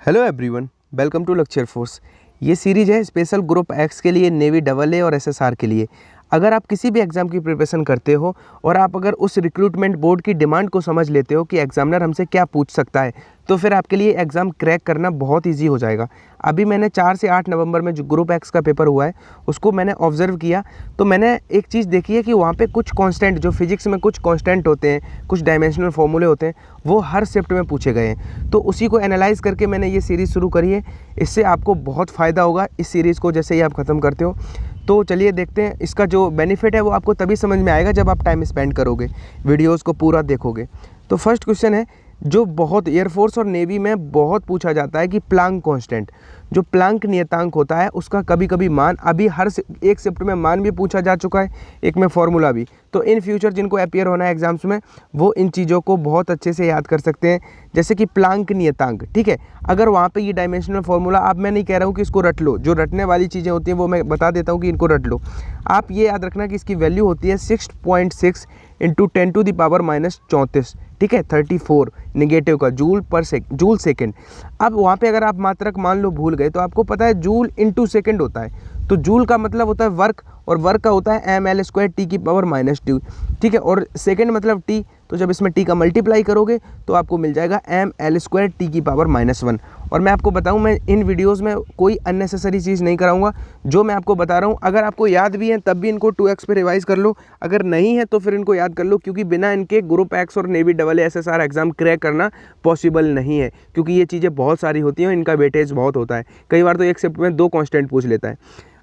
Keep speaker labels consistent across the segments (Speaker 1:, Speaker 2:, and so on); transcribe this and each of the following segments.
Speaker 1: Hello everyone, welcome to lecture force. ये series है special group X के लिए, नेवी डबल ए और एसएसआर के लिए। अगर आप किसी भी एग्ज़ाम की प्रिपरेशन करते हो और आप अगर उस रिक्रूटमेंट बोर्ड की डिमांड को समझ लेते हो कि एग्जामिनर हमसे क्या पूछ सकता है, तो फिर आपके लिए एग्ज़ाम क्रैक करना बहुत इजी हो जाएगा। अभी मैंने 4 से 8 नवंबर में जो ग्रुप एक्स का पेपर हुआ है उसको मैंने ऑब्जर्व किया, तो मैंने एक चीज़ देखी है कि वहाँ पे कुछ कांस्टेंट, जो फिजिक्स में कुछ कांस्टेंट होते हैं, कुछ डायमेंशनल फॉर्मूले होते हैं, वो हर शिफ्ट में पूछे गए हैं। तो उसी को एनालाइज करके मैंने ये सीरीज़ शुरू करी है। इससे आपको बहुत फ़ायदा होगा इस सीरीज़ को जैसे ही आप ख़त्म करते हो। तो चलिए देखते हैं, इसका जो बेनिफिट है वो आपको तभी समझ में आएगा जब आप टाइम स्पेंड करोगे, वीडियोस को पूरा देखोगे। तो फर्स्ट क्वेश्चन है जो बहुत एयरफोर्स और नेवी में बहुत पूछा जाता है कि प्लांक कांस्टेंट, जो प्लांक नियतांक होता है उसका कभी कभी मान, अभी एक शिफ्ट में मान भी पूछा जा चुका है, एक में फॉर्मूला भी। तो इन फ्यूचर जिनको अपियर होना है एग्जाम्स में वो इन चीज़ों को बहुत अच्छे से याद कर सकते हैं, जैसे कि प्लांक नियतांक। ठीक है, अगर वहाँ पे ये डायमेंशनल फॉर्मूला, अब मैं नहीं कह रहा हूँ कि इसको रट लो, जो रटने वाली चीज़ें होती हैं वो मैं बता देता हूँ कि इनको रट लो। आप ये याद रखना कि इसकी वैल्यू होती है 6.6 इंटू 10⁻⁻34। ठीक है, 34 नेगेटिव का जूल सेकेंड। अब वहाँ पे अगर आप मात्रक मान लो भूल गए, तो आपको पता है जूल इंटू सेकेंड होता है, तो जूल का मतलब होता है वर्क, और वर्क का होता है ml² T⁻²। ठीक है, और सेकेंड मतलब टी, तो जब इसमें टी का मल्टीप्लाई करोगे तो आपको मिल जाएगा ml² T⁻⁻1। और मैं आपको बताऊं, मैं इन वीडियोस में कोई अननेसेसरी चीज़ नहीं कराऊंगा। जो मैं आपको बता रहा हूं, अगर आपको याद भी है तब भी इनको 2x पे रिवाइज कर लो, अगर नहीं है तो फिर इनको याद कर लो, क्योंकि बिना इनके ग्रुप एक्स और navy double SSR exam crack करना पॉसिबल नहीं है, क्योंकि ये चीज़ें बहुत सारी होती हैं, इनका वेटेज बहुत होता है। कई बार तो एक शिफ्ट में 2 कांस्टेंट पूछ लेता है।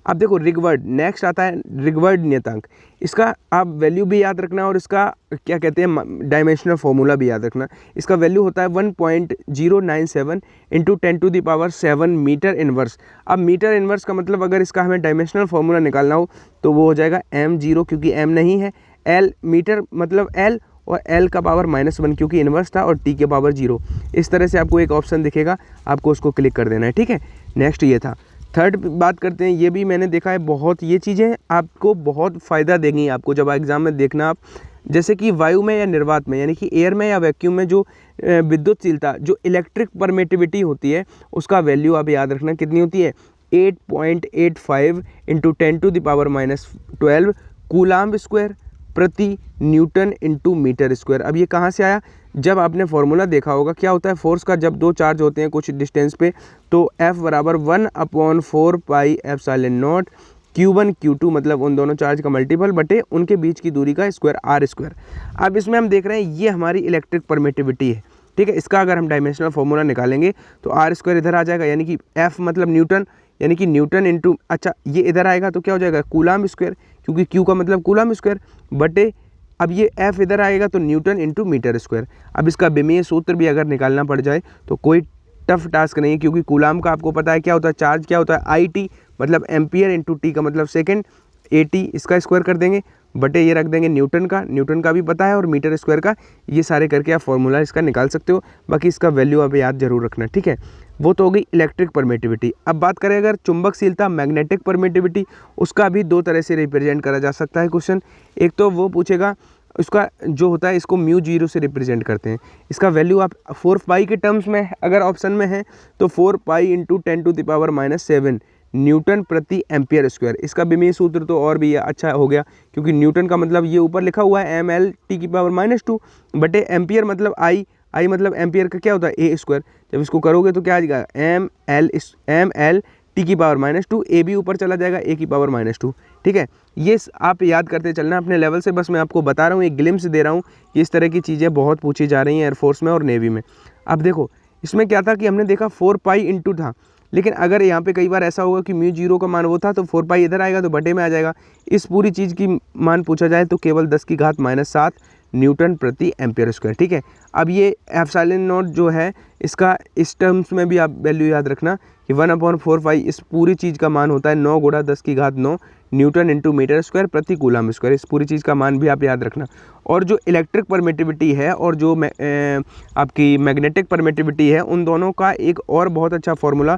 Speaker 1: अब देखो रिगवर्ड, नेक्स्ट आता है रिगवर्ड नियतांक। इसका आप वैल्यू भी याद रखना और इसका क्या कहते हैं डायमेंशनल फॉर्मूला भी याद रखना। इसका वैल्यू होता है 1.097 इंटू 10⁻7 मीटर इनवर्स। अब मीटर इनवर्स का मतलब अगर इसका हमें डायमेंशनल फॉर्मूला निकालना हो तो वो हो जाएगा m0, क्योंकि m नहीं है, l मीटर मतलब l, और l का पावर -1 क्योंकि इन्वर्स था, और t के पावर 0। इस तरह से आपको एक ऑप्शन दिखेगा, आपको उसको क्लिक कर देना है। ठीक है, नेक्स्ट ये था। थर्ड बात करते हैं, ये भी मैंने देखा है बहुत, ये चीज़ें आपको बहुत फ़ायदा देंगी आपको जब एग्ज़ाम में देखना आप, जैसे कि वायु में या निर्वात में, यानी कि एयर में या वैक्यूम में जो विद्युतशीलता, जो इलेक्ट्रिक परमिटिविटी होती है, उसका वैल्यू आप याद रखना कितनी होती है, 8.85 इंटू 10⁻⁻12 कूलाम्ब स्क्वायर प्रति न्यूटन इंटू मीटर स्क्वायर। अब ये कहाँ से आया, जब आपने फॉर्मूला देखा होगा क्या होता है फोर्स का, जब 2 चार्ज होते हैं कुछ डिस्टेंस पे, तो F बराबर 1/4 पाई ε0 Q1 Q2, मतलब उन दोनों चार्ज का मल्टीपल बटे उनके बीच की दूरी का स्क्वायर r²। अब इसमें हम देख रहे हैं ये हमारी इलेक्ट्रिक परमिटिविटी है। ठीक है, इसका अगर हम डायमेंशनल फॉर्मूला निकालेंगे तो r² इधर आ जाएगा, यानी कि F मतलब न्यूटन, यानी कि न्यूटन इंटू, अच्छा ये इधर आएगा तो क्या हो जाएगा कूलाम्ब स्क्वायर, क्योंकि Q का मतलब कूलाम्ब स्क्वायर, बटे अब ये F इधर आएगा तो न्यूटन इंटू मीटर स्क्वायर। अब इसका विमीय सूत्र भी अगर निकालना पड़ जाए तो कोई टफ टास्क नहीं है, क्योंकि कूलाम्ब का आपको पता है क्या होता है, चार्ज क्या होता है IT, मतलब एम्पियर इंटू टी का मतलब सेकेंड, AT इसका स्क्वायर कर देंगे, बटे ये रख देंगे न्यूटन का भी पता है, और मीटर स्क्वायर का, ये सारे करके आप फॉर्मूला इसका निकाल सकते हो। बाकी इसका वैल्यू आप याद जरूर रखना। ठीक है, वो तो हो गई इलेक्ट्रिक परमिटिविटी। अब बात करें अगर चुंबकशीलता, मैग्नेटिक परमिटिविटी, उसका भी 2 तरह से रिप्रेजेंट करा जा सकता है क्वेश्चन। एक तो वो पूछेगा, उसका जो होता है इसको μ0 से रिप्रेजेंट करते हैं। इसका वैल्यू आप 4 पाई के टर्म्स में अगर ऑप्शन में है तो 4 पाई इंटू 10⁻⁻7 न्यूटन प्रति एम्पियर स्क्वायर। इसका विमीय सूत्र तो और भी अच्छा हो गया, क्योंकि न्यूटन का मतलब ये ऊपर लिखा हुआ है ml⁻⁻2 बटे एम्पियर मतलब आई मतलब एम्पियर का क्या होता है a²। जब इसको करोगे तो क्या आ जाएगा ml⁻2, a भी ऊपर चला जाएगा a⁻²। ठीक है, ये आप याद करते चलना अपने लेवल से, बस मैं आपको बता रहा हूँ, एक ग्लिम्स दे रहा हूँ कि इस तरह की चीज़ें बहुत पूछी जा रही हैं एयरफोर्स में और नेवी में। अब देखो इसमें क्या था कि हमने देखा 4 पाई इंटू था, लेकिन अगर यहाँ पे कई बार ऐसा होगा कि μ0 का मान वो था तो 4 पाई इधर आएगा तो बटे में आ जाएगा। इस पूरी चीज़ की मान पूछा जाए तो केवल 10⁻⁻7 न्यूटन प्रति एम्पियर स्क्वायर। ठीक है, अब ये ε0 जो है इसका इस टर्म्स में भी आप वैल्यू याद रखना कि 1/4 पाई, इस पूरी चीज़ का मान होता है 9 × 10⁹ न्यूटन इंटू मीटर स्क्वायर प्रति कूलाम्ब स्क्वायर। इस पूरी चीज़ का मान भी आप याद रखना। और जो इलेक्ट्रिक परमिटिविटी है और जो आपकी मैग्नेटिक परमिटिविटी है, उन दोनों का एक और बहुत अच्छा फॉर्मूला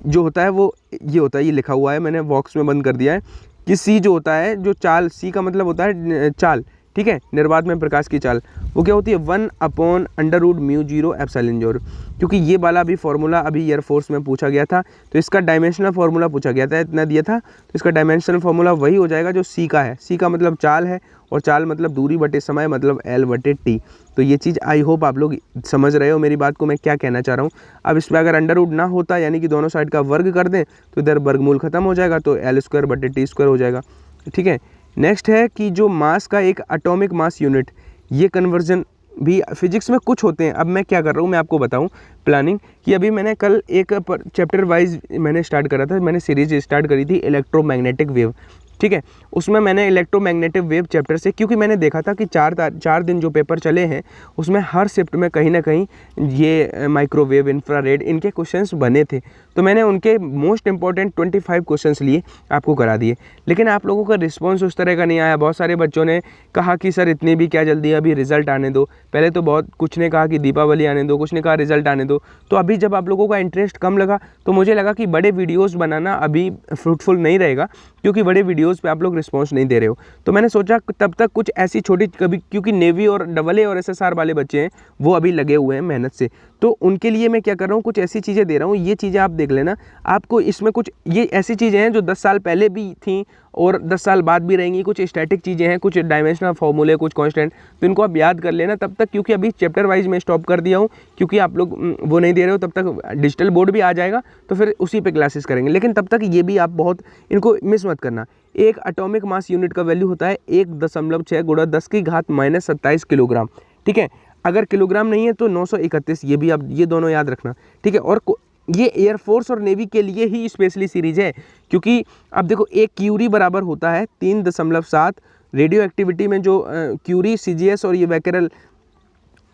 Speaker 1: जो होता है वो ये होता है, ये लिखा हुआ है, मैंने बॉक्स में बंद कर दिया है, कि C जो होता है, जो चाल, C का मतलब होता है चाल, ठीक है, निर्वात में प्रकाश की चाल वो क्या होती है 1/√μ0ε0, क्योंकि ये वाला भी फॉर्मूला अभी एयरफोर्स में पूछा गया था, तो इसका डायमेंशनल फार्मूला पूछा गया था, इतना दिया था, तो इसका डायमेंशनल फार्मूला वही हो जाएगा जो सी का है। सी का मतलब चाल है, और चाल मतलब दूरी बटे समय, मतलब L/T। तो ये चीज़ आई होप आप लोग समझ रहे हो मेरी बात को मैं क्या कहना चाह रहा हूँ। अब इस पर अगर अंडर रूट ना होता, यानी कि दोनों साइड का वर्ग कर दें, तो इधर वर्गमूल खत्म हो जाएगा, तो L²/T² हो जाएगा। ठीक है, नेक्स्ट है कि जो मास का एक एटॉमिक मास यूनिट, ये कन्वर्जन भी फिजिक्स में कुछ होते हैं। अब मैं क्या कर रहा हूँ मैं आपको बताऊँ प्लानिंग, कि अभी मैंने कल एक चैप्टर वाइज मैंने स्टार्ट करा था, मैंने सीरीज स्टार्ट करी थी इलेक्ट्रोमैग्नेटिक वेव। ठीक है, उसमें मैंने इलेक्ट्रोमैग्नेटिक वेव चैप्टर से, क्योंकि मैंने देखा था कि चार दिन जो पेपर चले हैं उसमें हर शिफ्ट में कहीं ना कहीं ये माइक्रोवेव, इंफ्रारेड, इनके क्वेश्चंस बने थे, तो मैंने उनके मोस्ट इंपॉर्टेंट 25 क्वेश्चंस लिए आपको करा दिए। लेकिन आप लोगों का रिस्पॉन्स उस तरह का नहीं आया। बहुत सारे बच्चों ने कहा कि सर इतनी भी क्या जल्दी, अभी रिजल्ट आने दो। पहले तो बहुत कुछ ने कहा कि दीपावली आने दो, कुछ ने कहा रिजल्ट आने दो। तो अभी जब आप लोगों का इंटरेस्ट कम लगा, तो मुझे लगा कि बड़े वीडियोज़ बनाना अभी फ्रूटफुल नहीं रहेगा, क्योंकि बड़े वीडियोज़ पे आप लोग रिस्पांस नहीं दे रहे हो। तो मैंने सोचा तब तक कुछ ऐसी छोटी, कभी क्योंकि नेवी और AA और SSR वाले बच्चे हैं वो अभी लगे हुए हैं मेहनत से, तो उनके लिए मैं क्या कर रहा हूँ, कुछ ऐसी चीज़ें दे रहा हूँ। ये चीज़ें आप देख लेना, आपको इसमें कुछ ये ऐसी चीज़ें हैं जो 10 साल पहले भी थी और 10 साल बाद भी रहेंगी। कुछ स्टैटिक चीज़ें हैं, कुछ डायमेंशनल फॉर्मूले, कुछ कांस्टेंट, तो इनको आप याद कर लेना तब तक, क्योंकि अभी चैप्टर वाइज मैं स्टॉप कर दिया हूँ, क्योंकि आप लोग वो नहीं दे रहे हो। तब तक डिजिटल बोर्ड भी आ जाएगा, तो फिर उसी पे क्लासेस करेंगे। लेकिन तब तक ये भी आप बहुत इनको मिस मत करना। एक एटॉमिक मास यूनिट का वैल्यू होता है 1.6 × 10⁻⁻27 किलोग्राम। ठीक है, अगर किलोग्राम नहीं है तो 931, ये भी आप ये दोनों याद रखना। ठीक है, और ये एयरफोर्स और नेवी के लिए ही स्पेशली सीरीज है, क्योंकि अब देखो एक क्यूरी बराबर होता है 3.7। रेडियो एक्टिविटी में जो क्यूरी, CGS और ये बैकेरल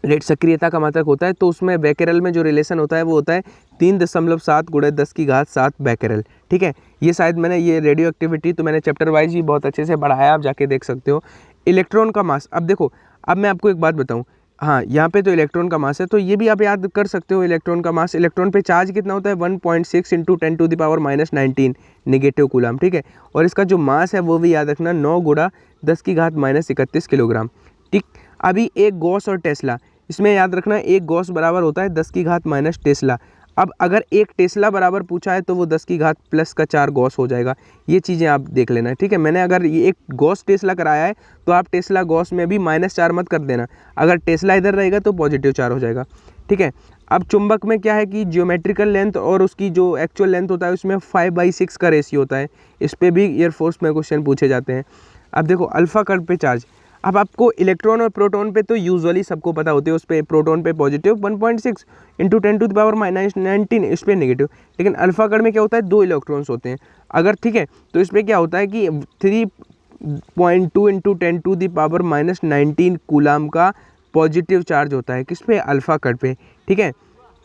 Speaker 1: रेट सक्रियता का मात्रक होता है, तो उसमें बैकेरल में जो रिलेशन होता है वो होता है 3.7 × 10⁻7 बैकेरल। ठीक है, ये शायद मैंने ये रेडियो एक्टिविटी तो मैंने चैप्टर वाइज ही बहुत अच्छे से पढ़ाया, आप जाके देख सकते हो। इलेक्ट्रॉन का मास, अब देखो, अब मैं आपको एक बात बताऊं, हाँ यहाँ पे तो इलेक्ट्रॉन का मास है, तो ये भी आप याद कर सकते हो। इलेक्ट्रॉन का मास, इलेक्ट्रॉन पे चार्ज कितना होता है 1.6 × 10⁻⁻19 नेगेटिव कूलम। ठीक है, और इसका जो मास है वो भी याद रखना 9 × 10⁻31 किलोग्राम। ठीक, अभी एक गॉस और टेस्ला, इसमें याद रखना एक गॉस बराबर होता है 10⁻⁻⁻ टेस्ला। अब अगर एक टेस्ला बराबर पूछा है तो वो 10⁻+4 गॉस हो जाएगा। ये चीज़ें आप देख लेना। ठीक है, मैंने अगर ये एक गॉस टेस्ला कराया है तो आप टेस्ला गॉस में भी -4 मत कर देना, अगर टेस्ला इधर रहेगा तो +4 हो जाएगा। ठीक है, अब चुंबक में क्या है कि जियोमेट्रिकल लेंथ और उसकी जो एक्चुअल लेंथ होता है उसमें 5/6 का रेशियो होता है। इस पर भी एयरफोर्स में क्वेश्चन पूछे जाते हैं। अब देखो अल्फा कण पे चार्ज, अब आपको इलेक्ट्रॉन और प्रोटॉन पे तो यूजुअली सबको पता होते हैं, उस पर प्रोटॉन पे पॉजिटिव 1.6 × 10⁻⁻19, इस पर नेगेटिव। लेकिन अल्फा कण में क्या होता है 2 इलेक्ट्रॉन्स होते हैं अगर। ठीक है, तो इस पर क्या होता है कि 3.2 × 10⁻⁻19 कूलम का पॉजिटिव चार्ज होता है किस पे, अल्फा कण पे। ठीक है,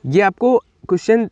Speaker 1: ये आपको क्वेश्चन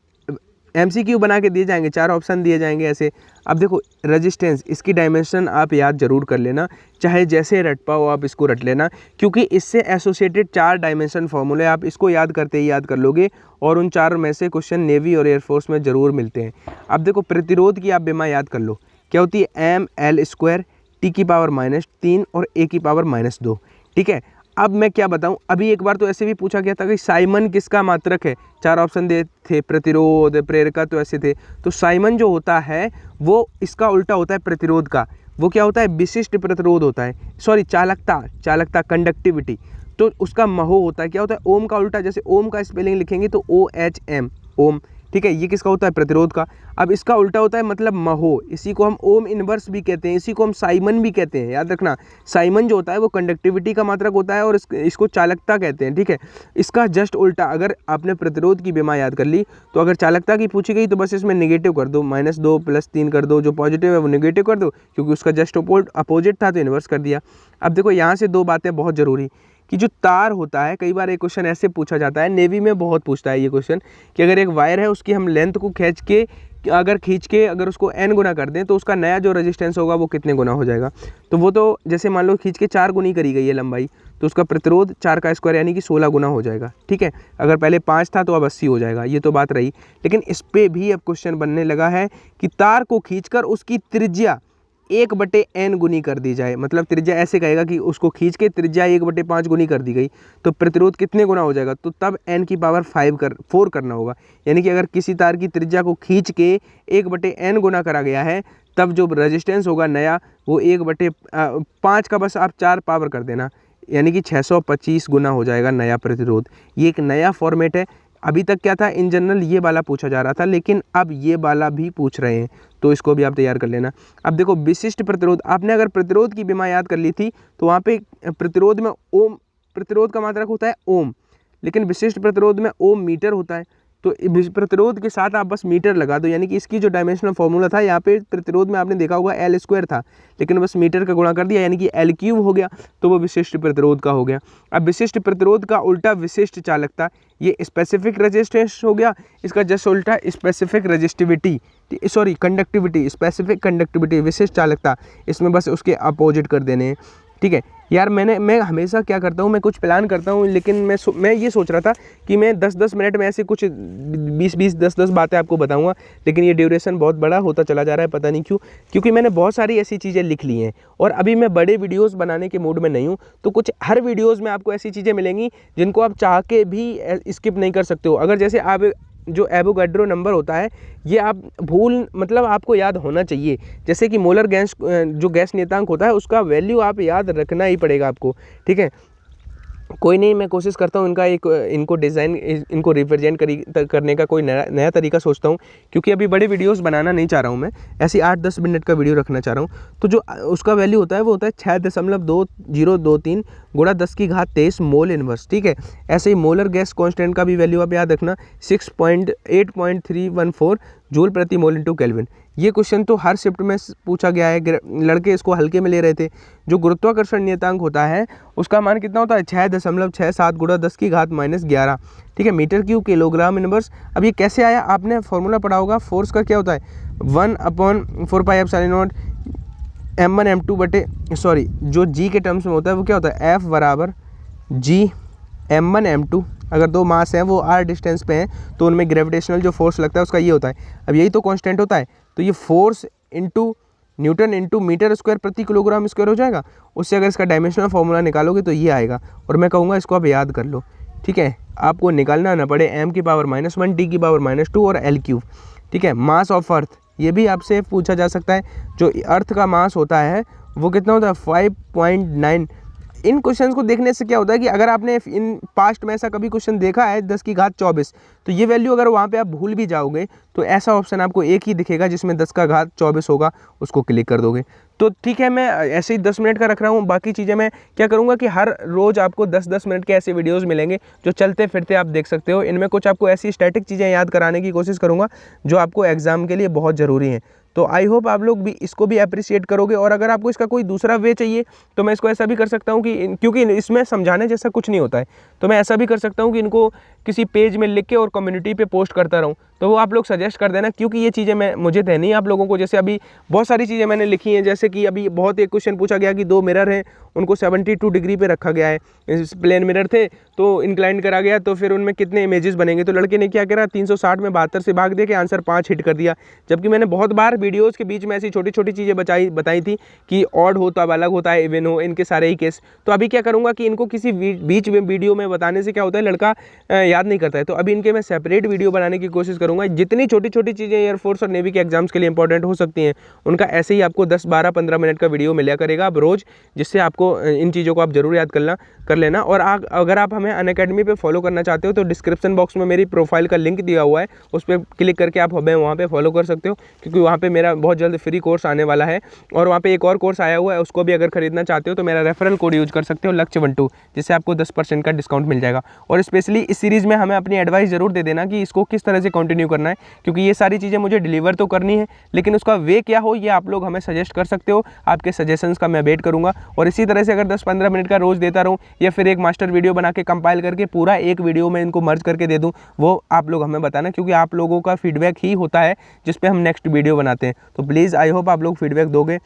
Speaker 1: MCQ बना के दिए जाएंगे, 4 ऑप्शन दिए जाएंगे ऐसे। अब देखो रेजिस्टेंस, इसकी डायमेंशन आप याद जरूर कर लेना, चाहे जैसे रट पाओ आप इसको रट लेना, क्योंकि इससे एसोसिएटेड 4 डायमेंशन फॉर्मूले आप इसको याद करते ही याद कर लोगे, और उन 4 में से क्वेश्चन नेवी और एयरफोर्स में ज़रूर मिलते हैं। अब देखो प्रतिरोध की आप बेमा याद कर लो, क्या होती है mL² T⁻³ और A⁻²। ठीक है, अब मैं क्या बताऊं, अभी एक बार तो ऐसे भी पूछा गया था कि साइमन किसका मात्रक है, 4 ऑप्शन दे थे, प्रतिरोध, प्रेरका, तो ऐसे थे। तो साइमन जो होता है वो इसका उल्टा होता है प्रतिरोध का, वो क्या होता है विशिष्ट प्रतिरोध होता है, सॉरी चालकता कंडक्टिविटी, तो उसका महो होता है, क्या होता है ओम का उल्टा। जैसे ओम का स्पेलिंग लिखेंगे तो OHM, ओम। ठीक है, ये किसका होता है प्रतिरोध का। अब इसका उल्टा होता है मतलब महो, इसी को हम ओम इनवर्स भी कहते हैं, इसी को हम साइमन भी कहते हैं, याद रखना। साइमन जो होता है वो कंडक्टिविटी का मात्रक होता है और इसको चालकता कहते हैं। ठीक है, इसका जस्ट उल्टा, अगर आपने प्रतिरोध की बेमा याद कर ली तो अगर चालकता की पूछी गई तो बस इसमें नेगेटिव कर दो, -2 +3 कर दो, जो पॉजिटिव है वो नेगेटिव कर दो, क्योंकि उसका जस्ट अपोजिट था तो इन्वर्स कर दिया। अब देखो यहाँ से 2 बातें बहुत ज़रूरी, कि जो तार होता है, कई बार एक क्वेश्चन ऐसे पूछा जाता है, नेवी में बहुत पूछता है ये क्वेश्चन, कि अगर एक वायर है उसकी हम लेंथ को खींच के अगर उसको n गुना कर दें तो उसका नया जो रेजिस्टेंस होगा वो कितने गुना हो जाएगा। तो वो तो जैसे मान लो खींच के 4 गुनी करी गई है लंबाई, तो उसका प्रतिरोध 4 का स्क्वायर यानी कि 16 गुना हो जाएगा। ठीक है, अगर पहले 5 था तो अब 80 हो जाएगा, ये तो बात रही। लेकिन इस पे भी अब क्वेश्चन बनने लगा है कि तार को खींचकर उसकी त्रिज्या 1/n गुनी कर दी जाए, मतलब त्रिज्या ऐसे कहेगा कि उसको खींच के त्रिज्या 1/5 गुनी कर दी गई तो प्रतिरोध कितने गुना हो जाएगा, तो तब n की पावर 4 करना होगा। यानी कि अगर किसी तार की त्रिज्या को खींच के 1/n गुना करा गया है तब जो रेजिस्टेंस होगा नया वो 1/5 का बस आप 4 पावर कर देना, यानी कि 625 गुना हो जाएगा नया प्रतिरोध। ये एक नया फॉर्मेट है। अभी तक क्या था, इन जनरल ये वाला पूछा जा रहा था, लेकिन अब ये वाला भी पूछ रहे हैं, तो इसको भी आप तैयार कर लेना। अब देखो विशिष्ट प्रतिरोध, आपने अगर प्रतिरोध की विमा याद कर ली थी तो वहाँ पे प्रतिरोध में ओम, प्रतिरोध का मात्रक होता है ओम, लेकिन विशिष्ट प्रतिरोध में ओम मीटर होता है। तो प्रतिरोध के साथ आप बस मीटर लगा दो, यानी कि इसकी जो डायमेंशनल फॉर्मूला था यहाँ पे प्रतिरोध में आपने देखा होगा L² था, लेकिन बस मीटर का गुणा कर दिया यानी कि L³ हो गया, तो वो विशिष्ट प्रतिरोध का हो गया। अब विशिष्ट प्रतिरोध का उल्टा विशिष्ट चालकता, ये स्पेसिफिक रेजिस्टेंस हो गया, इसका जस्ट उल्टा specific resistivity, sorry conductivity, specific conductivity विशिष्ट चालकता, इसमें बस उसके अपोजिट कर देने हैं। ठीक है यार, मैं हमेशा क्या करता हूँ, मैं कुछ प्लान करता हूँ, लेकिन मैं ये सोच रहा था कि मैं 10-10 मिनट में ऐसे कुछ 20-20 10-10 बातें आपको बताऊँगा, लेकिन ये ड्यूरेशन बहुत बड़ा होता चला जा रहा है, पता नहीं क्यों, क्योंकि मैंने बहुत सारी ऐसी चीज़ें लिख ली हैं और अभी मैं बड़े वीडियोज़ बनाने के मूड में नहीं हूँ। तो कुछ हर वीडियोज़ में आपको ऐसी चीज़ें मिलेंगी जिनको आप चाह के भी स्किप नहीं कर सकते हो। अगर जैसे आप जो एवोगाड्रो नंबर होता है ये आप मतलब आपको याद होना चाहिए, जैसे कि मोलर गैस जो गैस नियतांक होता है उसका वैल्यू आप याद रखना ही पड़ेगा आपको। ठीक है, कोई नहीं, मैं कोशिश करता हूँ इनको डिज़ाइन, इनको रिप्रेजेंट करने का कोई नया तरीका सोचता हूँ, क्योंकि अभी बड़े वीडियोस बनाना नहीं चाह रहा हूँ मैं, ऐसे 8-10 मिनट का वीडियो रखना चाह रहा हूँ। तो जो उसका वैल्यू होता है वो होता है 6.2023 गुणा 10⁻23 मोल इनवर्स। ठीक है, ऐसे ही मोलर गैस कॉन्स्टेंट का भी वैल्यू आप याद रखना 8.314 जूल प्रति मोल इंटू केल्विन। ये क्वेश्चन तो हर शिफ्ट में पूछा गया है, लड़के इसको हल्के में ले रहे थे। जो गुरुत्वाकर्षण नियतांक होता है उसका मान कितना होता है 6.67 गुणा 10⁻11। ठीक है, मीटर क्यूब किलोग्राम इनवर्स। अब ये कैसे आया, आपने फॉर्मूला पढ़ा होगा, फोर्स का क्या होता है 1/4πε0 m1 m2 बटे सॉरी जो जी के टर्म्स में होता है वो क्या होता है F बराबर G m1 m2। अगर दो मास हैं वो r डिस्टेंस पे हैं तो उनमें ग्रेविटेशनल जो फोर्स लगता है उसका ये होता है। अब यही तो कांस्टेंट होता है, तो ये force into newton into metre square प्रति किलोग्राम स्क्वायर हो जाएगा। उससे अगर इसका डायमेंशनल फॉर्मूला निकालोगे तो ये आएगा, और मैं कहूँगा इसको आप याद कर लो। ठीक है, आपको निकालना ना पड़े m की पावर -1 d की पावर -2 और L3। ठीक है, मास ऑफ अर्थ ये भी आपसे पूछा जा सकता है, जो अर्थ का मास होता है वो कितना होता है 5.9। इन क्वेश्चंस को देखने से क्या होता है कि अगर आपने इन पास्ट में ऐसा कभी क्वेश्चन देखा है 10⁻24 तो ये वैल्यू अगर वहाँ पे आप भूल भी जाओगे तो ऐसा ऑप्शन आपको एक ही दिखेगा जिसमें 10⁻24 होगा, उसको क्लिक कर दोगे। तो ठीक है, मैं ऐसे ही 10 मिनट का रख रहा हूँ। बाकी चीज़ें मैं क्या करूँगा कि हर रोज़ आपको 10-10 मिनट के ऐसे वीडियोज़ मिलेंगे जो चलते फिरते आप देख सकते हो। इनमें कुछ आपको ऐसी स्टैटिक चीज़ें याद कराने की कोशिश करूँगा जो आपको एग्जाम के लिए बहुत ज़रूरी हैं। तो आई होप आप लोग भी इसको भी अप्रिशिएट करोगे। और अगर आपको इसका कोई दूसरा वे चाहिए तो मैं इसको ऐसा भी कर सकता हूँ कि क्योंकि इसमें समझाने जैसा कुछ नहीं होता है, तो मैं ऐसा भी कर सकता हूँ कि इनको किसी पेज में लिख के और कम्युनिटी पे पोस्ट करता रहूँ, तो वो आप लोग सजेस्ट कर देना, क्योंकि ये चीज़ें मुझे देनी है आप लोगों को। जैसे अभी बहुत सारी चीज़ें मैंने लिखी हैं, जैसे कि अभी बहुत एक क्वेश्चन पूछा गया कि 2 मिरर हैं उनको 72 डिग्री पे रखा गया है, प्लेन मिरर थे तो इंक्लाइन करा गया, तो फिर उनमें कितने इमेजेस बनेंगे। तो लड़के ने क्या करा 360 में 72 से भाग दे के आंसर 5 हिट कर दिया। जबकि मैंने बहुत बार वीडियोज़ के बीच में ऐसी छोटी छोटी चीज़ें बताई थी कि ऑड हो तब अलग होता है, इवन हो, इनके सारे ही केस। तो अभी क्या करूँगा कि इनको किसी बीच में वीडियो में बताने से क्या होता है लड़का याद नहीं करता है, तो अभी इनके मैं सेपरेट वीडियो बनाने की कोशिश करूँगा। जितनी छोटी छोटी चीज़ें एयरफोर्स और नेवी के एग्जाम्स के लिए इंपॉर्टेंट हो सकती हैं उनका ऐसे ही आपको 10, 12, 15 मिनट का वीडियो मिला करेगा अब रोज़, जिससे आपको इन चीज़ों को आप जरूर याद कर लेना। और अगर आप हमें अनअकैडमी पे फॉलो करना चाहते हो तो डिस्क्रिप्शन बॉक्स में मेरी प्रोफाइल का लिंक दिया हुआ है, उस पर क्लिक करके आप हमें वहाँ पे फॉलो कर सकते हो, क्योंकि वहाँ पे मेरा बहुत जल्द फ्री कोर्स आने वाला है। और वहाँ पे एक और कोर्स आया हुआ है, उसको भी अगर खरीदना चाहते हो तो मेरा रेफरल कोड यूज कर सकते हो लक्ष्य12, जिससे आपको 10% का डिस्काउंट मिल जाएगा। और स्पेशली इस सीरीज़ में हमें अपनी एडवाइस जरूर दे देना कि इसको किस तरह से कंटिन्यू करना है, क्योंकि ये सारी चीज़ें मुझे डिलीवर तो करनी है, लेकिन उसका वे क्या हो ये आप लोग हमें सजेस्ट कर सकते हो। आपके सजेशंस का मैं वेट करूँगा। और इसी तरह से अगर 10-15 मिनट का रोज़ देता रहूँ या फिर एक मास्टर वीडियो बना के कंपाइल करके पूरा एक वीडियो में इनको मर्ज करके दे दूँ, वो आप लोग हमें बताना, क्योंकि आप लोगों का फीडबैक ही होता है जिस पे हम नेक्स्ट वीडियो बनाते हैं। तो प्लीज़ आई होप आप लोग फीडबैक दोगे।